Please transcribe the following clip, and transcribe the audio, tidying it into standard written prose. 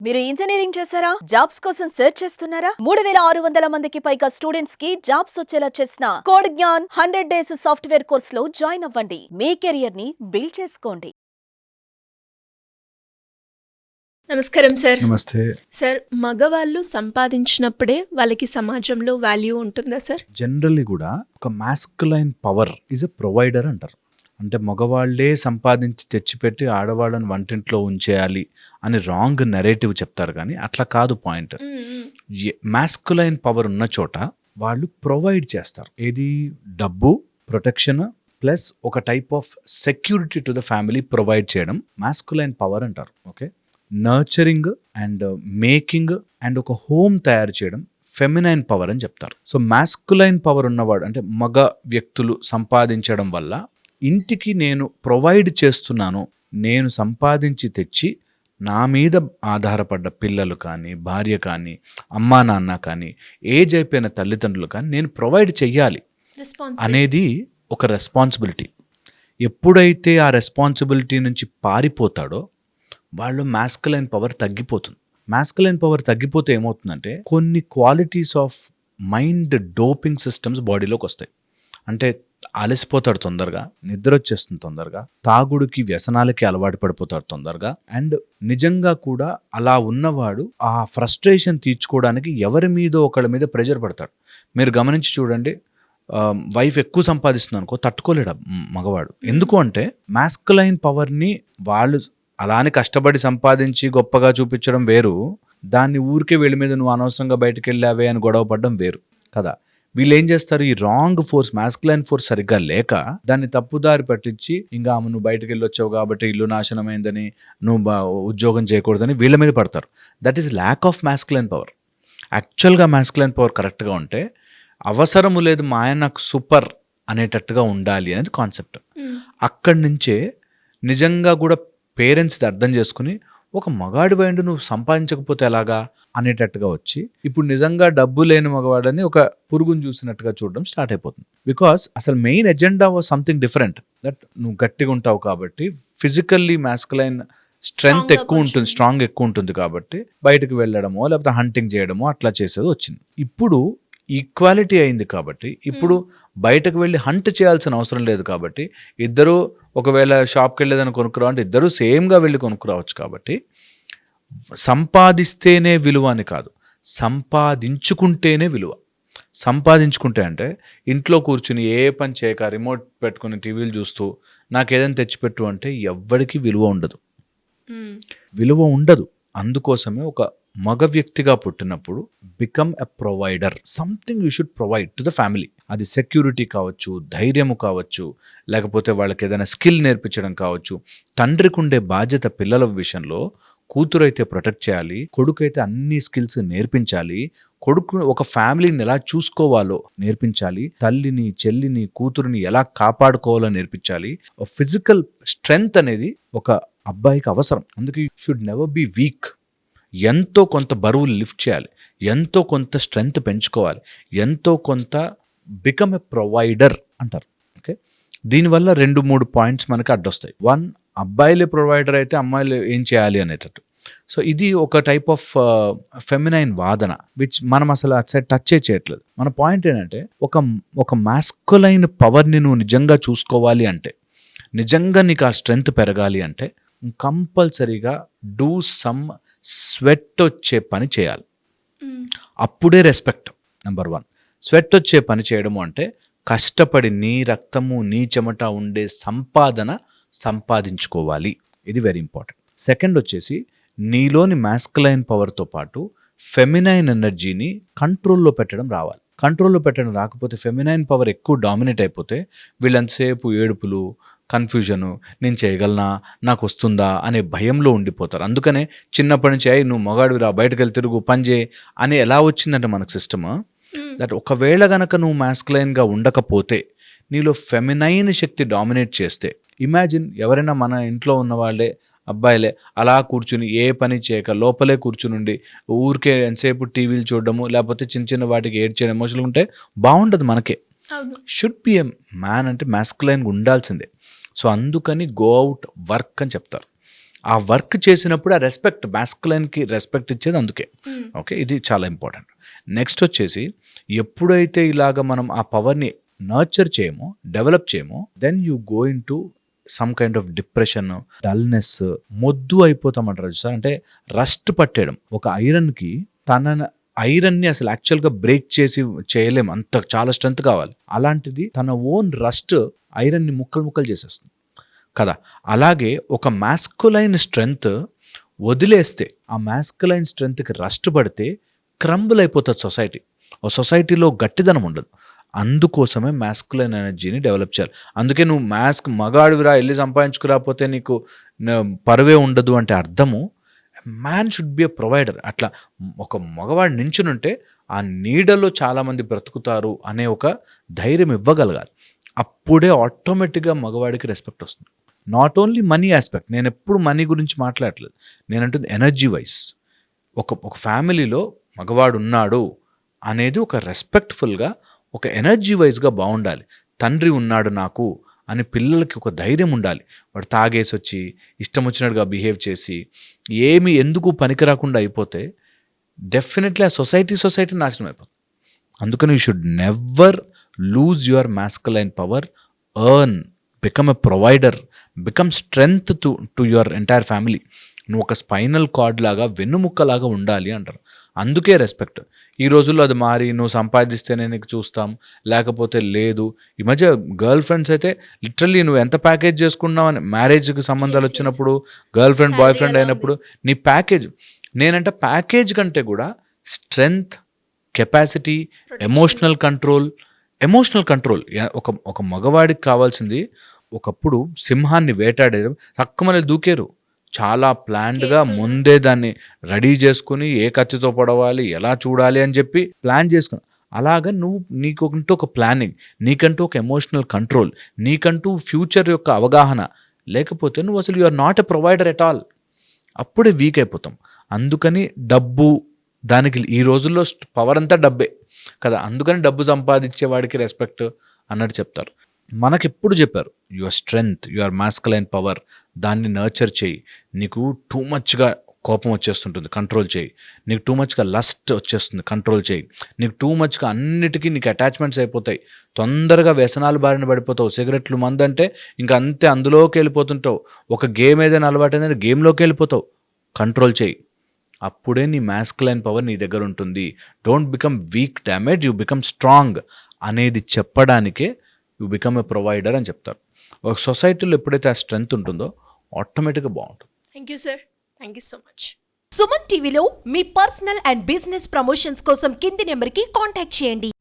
మీరు ఇంజనీరింగ్ చేశారా? జాబ్స్ కోసం సెర్చ్ చేస్తున్నారా? 3600 మందికి పైగా స్టూడెంట్స్ కి జాబ్స్ వచ్చేలా చేసిన code Gyan 100 days software course లో జాయిన్ అవ్వండి. మీ కెరియర్ ని బిల్డ్ చేసుకోండి. నమస్కారం సార్. నమస్తే. సార్, మగవాళ్ళు సంపాదించినప్పుడే వాళ్ళకి సమాజంలో వాల్యూ ఉంటుందా సార్? జనరల్లీ కూడా ఒక masculine power is a provider అంటారు. అంటే మగవాళ్లే సంపాదించి తెచ్చిపెట్టి ఆడవాళ్ళని వంటింట్లో ఉంచేయాలి అని రాంగ్ నెరేటివ్ చెప్తారు, కానీ అట్లా కాదు పాయింట్. మాస్కులైన్ పవర్ ఉన్న చోట వాళ్ళు ప్రొవైడ్ చేస్తారు. ఏది? డబ్బు, ప్రొటెక్షన్ ప్లస్ ఒక type of security to the family provide చేయడం మాస్కులైన్ పవర్ అంటారు. Okay, nurturing and making and ఒక హోమ్ తయారు చేయడం ఫెమినైన్ పవర్ అని చెప్తారు. సో మాస్కులైన్ పవర్ ఉన్నవాడు అంటే మగ వ్యక్తులు సంపాదించడం వల్ల ఇంటికి నేను ప్రొవైడ్ చేస్తున్నాను, నేను సంపాదించి తెచ్చి నా మీద ఆధారపడ్డ పిల్లలు కానీ, భార్య కానీ, అమ్మా నాన్న కానీ, ఏజ్ అయిపోయిన తల్లిదండ్రులు కానీ నేను ప్రొవైడ్ చెయ్యాలి అనేది ఒక రెస్పాన్సిబిలిటీ. ఎప్పుడైతే ఆ రెస్పాన్సిబిలిటీ నుంచి పారిపోతాడో వాళ్ళు మాస్కులైన్ పవర్ తగ్గిపోతుంది. మాస్కులైన్ పవర్ తగ్గిపోతే ఏమవుతుందంటే కొన్ని qualities of mind doping systems బాడీలోకి వస్తాయి. అంటే అలసిపోతాడు తొందరగా, నిద్ర వచ్చేస్తుంది తొందరగా, తాగుడికి వ్యసనాలకి అలవాటు పడిపోతాడు తొందరగా. అండ్ నిజంగా కూడా అలా ఉన్నవాడు ఆ ఫ్రస్ట్రేషన్ తీర్చుకోవడానికి ఎవరి మీద ఒకళ్ళ మీద ప్రెషర్ పడతాడు. మీరు గమనించి చూడండి, వైఫ్ ఎక్కువ సంపాదిస్తుంది అనుకో, తట్టుకోలేడు మగవాడు. ఎందుకు అంటే మాస్కులైన్ పవర్ని వాళ్ళు అలానే కష్టపడి సంపాదించి గొప్పగా చూపించడం వేరు, దాన్ని ఊరికే వీళ్ళ మీద నువ్వు అనవసరంగా బయటకు వెళ్ళావే అని గొడవ పడడం వేరు కదా. వీళ్ళు ఏం చేస్తారు, ఈ రాంగ్ ఫోర్స్, మాస్కులైన్ ఫోర్స్ సరిగ్గా లేక దాన్ని తప్పుదారి పట్టించి ఇంకా నువ్వు బయటకు వెళ్ళొచ్చావు కాబట్టి ఇల్లు నాశనమైందని, నువ్వు ఉద్యోగం చేయకూడదని వీళ్ళ మీద పడతారు. That is lack of masculine power. యాక్చువల్గా మాస్కులైన్ పవర్ కరెక్ట్గా ఉంటే అవసరము లేదు, మా ఆయన నాకు సూపర్ అనేటట్టుగా ఉండాలి అనేది కాన్సెప్ట్. అక్కడి నుంచే నిజంగా కూడా పేరెంట్స్ది అర్థం చేసుకుని ఒక మగాడి వైండు నువ్వు సంపాదించకపోతే ఎలాగా అనేటట్టుగా వచ్చి ఇప్పుడు నిజంగా డబ్బు లేని మగవాడని ఒక పురుగును చూసినట్టుగా చూడడం స్టార్ట్ అయిపోతుంది. బికాస్ అసలు main agenda was something different. That నువ్వు గట్టిగా ఉంటావు కాబట్టి, ఫిజికల్లీ మాస్కులైన్ స్ట్రెంగ్త్ ఎక్కువ ఉంటుంది, స్ట్రాంగ్ ఎక్కువ ఉంటుంది కాబట్టి బయటకు వెళ్ళడమో లేకపోతే హంటింగ్ చేయడమో అట్లా చేసేది వచ్చింది. ఇప్పుడు ఈక్వాలిటీ అయింది కాబట్టి ఇప్పుడు బయటకు వెళ్ళి హంట్ చేయాల్సిన అవసరం లేదు కాబట్టి ఇద్దరు ఒకవేళ షాప్కి వెళ్ళేదని కొనుక్కురావు అంటే ఇద్దరు సేమ్గా వెళ్ళి కొనుక్కురావచ్చు. కాబట్టి సంపాదిస్తేనే విలువ అని కాదు, సంపాదించుకుంటేనే విలువ. సంపాదించుకుంటే అంటే ఇంట్లో కూర్చుని ఏ పని చేయక రిమోట్ పెట్టుకుని టీవీలు చూస్తూ నాకు ఏదైనా తెచ్చిపెట్టు అంటే ఎవ్వడికి విలువ ఉండదు. అందుకోసమే ఒక మగ వ్యక్తిగా పుట్టినప్పుడు become a provider. Something you should provide to the family. అది సెక్యూరిటీ కావచ్చు, ధైర్యము కావచ్చు, లేకపోతే వాళ్ళకి ఏదైనా స్కిల్ నేర్పించడం కావచ్చు. తండ్రికి ఉండే బాధ్యత పిల్లల విషయంలో, కూతురు అయితే ప్రొటెక్ట్ చేయాలి, కొడుకు అయితే అన్ని స్కిల్స్ నేర్పించాలి, కొడుకు ఒక ఫ్యామిలీని ఎలా చూసుకోవాలో నేర్పించాలి, తల్లిని, చెల్లిని, కూతురుని ఎలా కాపాడుకోవాలో నేర్పించాలి. ఫిజికల్ స్ట్రెంగ్త్ అనేది ఒక అబ్బాయికి అవసరం. అందుకే you should never be weak. ఎంతో కొంత బరువులు లిఫ్ట్ చేయాలి, ఎంతో కొంత స్ట్రెంగ్త్ పెంచుకోవాలి, ఎంతో కొంత బికమ్ ఎ ప్రొవైడర్ అంటారు. ఓకే, దీనివల్ల 2-3 పాయింట్స్ మనకి అడ్డొస్తాయి. 1, అబ్బాయిలే ప్రొవైడర్ అయితే అమ్మాయిలు ఏం చేయాలి అనేటట్టు. సో ఇది ఒక టైప్ ఆఫ్ ఫెమినైన్ వాదన విచ్ మనం అసలు అటు సైడ్ టచ్ చేయట్లేదు. మన పాయింట్ ఏంటంటే ఒక మాస్కులైన్ పవర్ని నువ్వు నిజంగా చూసుకోవాలి అంటే, నిజంగా నీకు ఆ స్ట్రెంగ్త్ పెరగాలి అంటే కంపల్సరీగా డూ సమ్ స్వెట్ వచ్చే పని చేయాలి. అప్పుడే రెస్పెక్ట్. నెంబర్ 1, స్వెట్ వచ్చే పని చేయడము అంటే కష్టపడి నీ రక్తము నీ చెమట ఉండే సంపాదన సంపాదించుకోవాలి. ఇది వెరీ ఇంపార్టెంట్. సెకండ్ వచ్చేసి నీలోని మాస్కులైన్ పవర్తో పాటు ఫెమినైన్ ఎనర్జీని కంట్రోల్లో పెట్టడం రావాలి. కంట్రోల్లో పెట్టడం రాకపోతే ఫెమినైన్ పవర్ ఎక్కువ డామినేట్ అయిపోతే వీళ్ళంతసేపు ఏడుపులు, కన్ఫ్యూజను, నేను చేయగలనా, నాకు వస్తుందా అనే భయంలో ఉండిపోతారు. అందుకనే చిన్నప్పటి నుంచి నువ్వు మగాడివి రా, బయటకు వెళ్ళి తిరుగు, పని చేయి అని ఎలా వచ్చిందంటే మనకు సిస్టమ్ దట్ ఒకవేళ గనక నువ్వు మాస్కులైన్గా ఉండకపోతే నీలో ఫెమినైన్ శక్తి డామినేట్ చేస్తే, ఇమాజిన్ ఎవరైనా మన ఇంట్లో ఉన్న వాళ్ళే అబ్బాయిలే అలా కూర్చుని ఏ పని చేయక లోపలే కూర్చుని ఊరికే ఎంతసేపు టీవీలు చూడడము లేకపోతే చిన్న చిన్న వాటికి ఏడ్చేయడం ఎమోషనల్ ఉంటే బాగుండదు మనకే. షుడ్ బి ఎ మ్యాన్ అంటే మాస్కులైన్గా ఉండాల్సిందే. సో అందుకని గో అవుట్ వర్క్ అని చెప్తారు. ఆ వర్క్ చేసినప్పుడు ఆ రెస్పెక్ట్, కి రెస్పెక్ట్ ఇచ్చేది అందుకే. ఓకే, ఇది చాలా ఇంపార్టెంట్. నెక్స్ట్ వచ్చేసి ఎప్పుడైతే ఇలాగ మనం ఆ పవర్ని నర్చర్ చేయమో, డెవలప్ చేయమో, then you go in to some kind of depression, dullness, మొద్దు అయిపోతామంటారు సార్. అంటే రస్ట్ పట్టేయడం. ఒక ఐరన్కి ఐరన్ని అసలు యాక్చువల్గా బ్రేక్ చేయలేం, అంత చాలా స్ట్రెంత్ కావాలి. అలాంటిది తన ఓన్ రస్ట్ ఐరన్ని ముక్కలు ముక్కలు చేసేస్తుంది కదా. అలాగే ఒక మాస్కులైన్ స్ట్రెంగ్త్ వదిలేస్తే, ఆ మాస్కులైన్ స్ట్రెంగ్త్కి రస్ట్ పడితే క్రంబుల్ అయిపోతుంది సొసైటీ. ఆ సొసైటీలో గట్టిదనం ఉండదు. అందుకోసమే మాస్కులైన్ ఎనర్జీని డెవలప్ చేయాలి. అందుకే నువ్వు మగాడివిరా వెళ్ళి సంపాదించుకురాకపోతే నీకు పరువే ఉండదు అంటే అర్థము man should be a provider. అట్లా ఒక మగవాడు నించునుంటే ఆ నీడలో చాలామంది బ్రతుకుతారు అనే ఒక ధైర్యం ఇవ్వగలగాలి. అప్పుడే ఆటోమేటిక్గా మగవాడికి రెస్పెక్ట్ వస్తుంది. నాట్ ఓన్లీ మనీ ఆస్పెక్ట్, నేను ఎప్పుడు మనీ గురించి మాట్లాడలేదు, నేను అంటుంది ఎనర్జీ వైజ్. ఒక ఫ్యామిలీలో మగవాడు ఉన్నాడు అనేది ఒక రెస్పెక్ట్ఫుల్గా, ఒక ఎనర్జీ వైజ్గా బాగుండాలి. తండ్రి ఉన్నాడు నాకు అని పిల్లలకి ఒక ధైర్యం ఉండాలి. వాడు తాగేసి వచ్చి ఇష్టం వచ్చినట్టుగా బిహేవ్ చేసి ఎందుకు పనికి రాకుండా అయిపోతే డెఫినెట్లీ ఆ సొసైటీ నాశనం అయిపోతుంది. అందుకని you should never lose your masculine power, earn, become a provider, become strength to your entire family. నువ్వు ఒక స్పైనల్ కార్డ్ లాగా, వెన్నుముక్కలాగా ఉండాలి అంటారు. అందుకే రెస్పెక్ట్. ఈ రోజుల్లో అది మారి నువ్వు సంపాదిస్తేనే నీకు చూస్తాం, లేకపోతే లేదు. ఈ మధ్య గర్ల్ ఫ్రెండ్స్ అయితే లిటరల్లీ నువ్వు ఎంత ప్యాకేజ్ చేసుకున్నావు అని, మ్యారేజ్కి సంబంధాలు వచ్చినప్పుడు, గర్ల్ ఫ్రెండ్ బాయ్ ఫ్రెండ్ అయినప్పుడు నీ ప్యాకేజ్, నేనంటే ప్యాకేజ్ కంటే కూడా స్ట్రెంగ్త్, కెపాసిటీ, ఎమోషనల్ కంట్రోల్. ఒక మగవాడికి కావాల్సింది, ఒకప్పుడు సింహాన్ని వేటాడేయడం, తక్కువనే దూకేరు, చాలా ప్లాన్డ్గా ముందే దాన్ని రెడీ చేసుకుని ఏ కత్తితో పొడవాలి, ఎలా చూడాలి అని చెప్పి ప్లాన్ చేసుకుని, అలాగా నీకంటూ ఒక ప్లానింగ్, నీకంటూ ఒక ఎమోషనల్ కంట్రోల్, నీకంటూ ఫ్యూచర్ యొక్క అవగాహన లేకపోతే నువ్వు అసలు you are not a provider at all. అప్పుడే వీక్ అయిపోతాం. అందుకని డబ్బు, దానికి ఈ రోజుల్లో పవర్ అంతా డబ్బే కదా. అందుకని డబ్బు సంపాదించే వాడికి రెస్పెక్ట్ అన్నట్టు చెప్తారు. మనకెప్పుడు చెప్పారు, your strength, your masculine power, దాన్ని నర్చర్ చేయి. నీకు టూ మచ్గా కోపం వచ్చేస్తుంటుంది, కంట్రోల్ చేయి. నీకు టూ మచ్గా లస్ట్ వచ్చేస్తుంది, కంట్రోల్ చేయి. నీకు టూ మచ్గా అన్నిటికీ నీకు అటాచ్మెంట్స్ అయిపోతాయి, తొందరగా వ్యసనాలు బారిన పడిపోతావు. సిగరెట్లు, మందు అంటే ఇంకా అంతే, అందులోకి వెళ్ళిపోతుంటావు. ఒక గేమ్ ఏదైనా అలవాటైందంటే గేమ్లోకి వెళ్ళిపోతావు. కంట్రోల్ చేయి. అప్పుడే నీ మాస్కులైన్ పవర్ నీ దగ్గర ఉంటుంది. Don't become weak damage, you become strong అనేది చెప్పడానికే యూ బికమ్ ఎ ప్రొవైడర్ అని చెప్తారు. ఒక సొసైటీలో ఎప్పుడైతే ఆ స్ట్రెంగ్త్ ఉంటుందో ఆటోమేటిక్గా బాగుంటుంది. Thank you sir, thank you so much. Suman టీవీలో మీ పర్సనల్ అండ్ బిజినెస్ ప్రమోషన్స్ కోసం కింది నెంబర్కి కాంటాక్ట్ చేయండి.